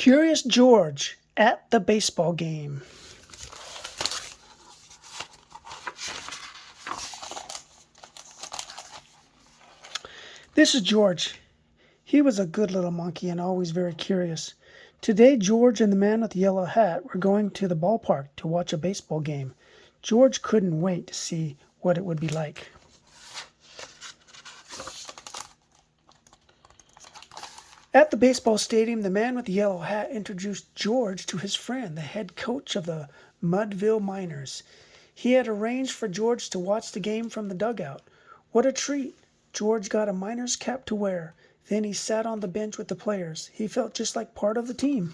Curious George at the baseball game. This is George. He was a good little monkey and always very curious. Today, George and the man with the yellow hat were going to the ballpark to watch a baseball game. George couldn't wait to see what it would be like. At the baseball stadium, the man with the yellow hat introduced George to his friend, the head coach of the Mudville Miners. He had arranged for George to watch the game from the dugout. What a treat! George got a Miners cap to wear. Then he sat on the bench with the players. He felt just like part of the team.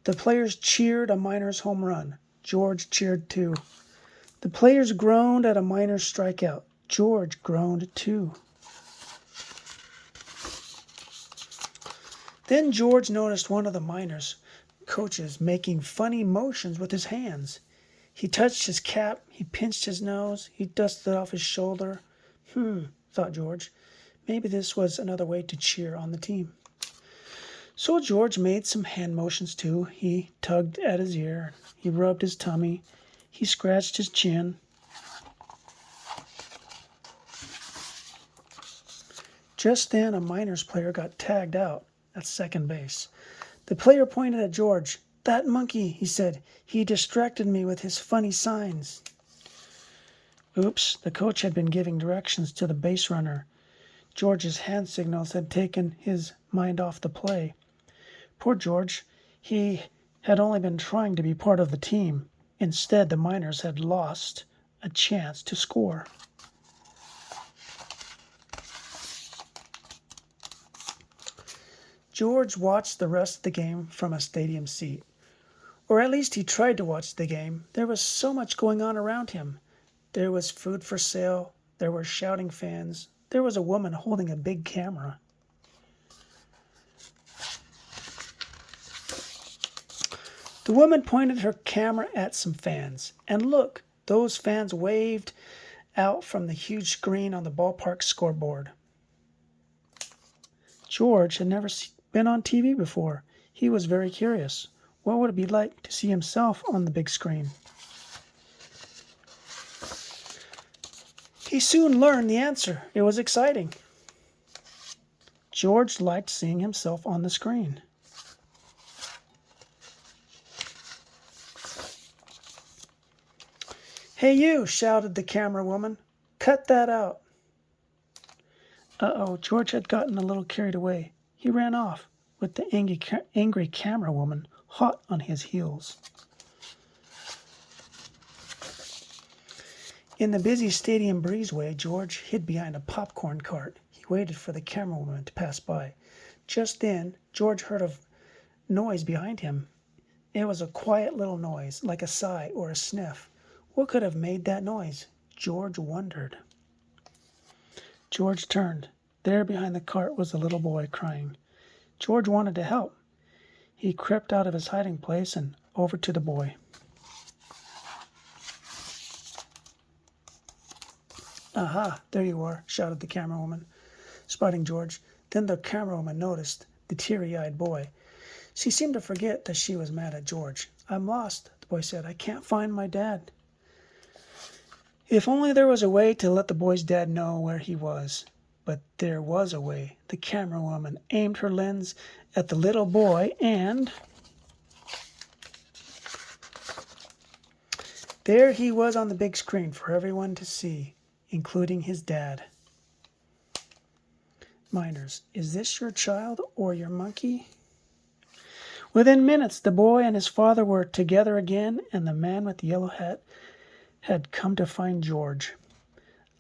The players cheered a Miners home run. George cheered too. The players groaned at a Miners strikeout. George groaned too. Then George noticed one of the Miners coaches making funny motions with his hands. He touched his cap, he pinched his nose, he dusted off his shoulder. Thought George. Maybe this was another way to cheer on the team. So George made some hand motions too. He tugged at his ear, he rubbed his tummy, he scratched his chin. Just then a Miners player got tagged out at second base. The player pointed at George. "That monkey," he said. "He distracted me with his funny signs." Oops, the coach had been giving directions to the base runner. George's hand signals had taken his mind off the play. Poor George, he had only been trying to be part of the team. Instead, the Miners had lost a chance to score. George watched the rest of the game from a stadium seat. Or at least he tried to watch the game. There was so much going on around him. There was food for sale. There were shouting fans. There was a woman holding a big camera. The woman pointed her camera at some fans. And look, those fans waved out from the huge screen on the ballpark scoreboard. George had never been on TV before. He was very curious. What would it be like to see himself on the big screen? He soon learned the answer. It was exciting. George liked seeing himself on the screen. "Hey you," shouted the camera woman. "Cut that out." Uh-oh, George had gotten a little carried away. He ran off with the angry camera woman hot on his heels. In the busy stadium breezeway, George hid behind a popcorn cart. He waited for the camera woman to pass by. Just then, George heard a noise behind him. It was a quiet little noise, like a sigh or a sniff. What could have made that noise? George wondered. George turned. There behind the cart was a little boy crying. George wanted to help. He crept out of his hiding place and over to the boy. "Aha, there you are," shouted the camera woman, spotting George. Then the camera woman noticed the teary-eyed boy. She seemed to forget that she was mad at George. "I'm lost," the boy said. "I can't find my dad." If only there was a way to let the boy's dad know where he was. But there was a way. The camera woman aimed her lens at the little boy and there he was on the big screen for everyone to see, including his dad. Miners, is this your child or your monkey? Within minutes, the boy and his father were together again, and the man with the yellow hat had come to find George.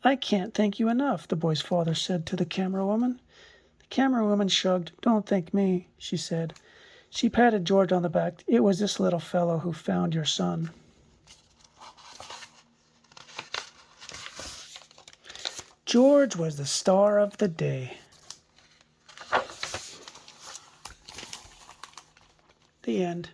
"I can't thank you enough," the boy's father said to the camera woman. The camera woman shrugged. "Don't thank me," she said. She patted George on the back. "It was this little fellow who found your son." George was the star of the day. The end.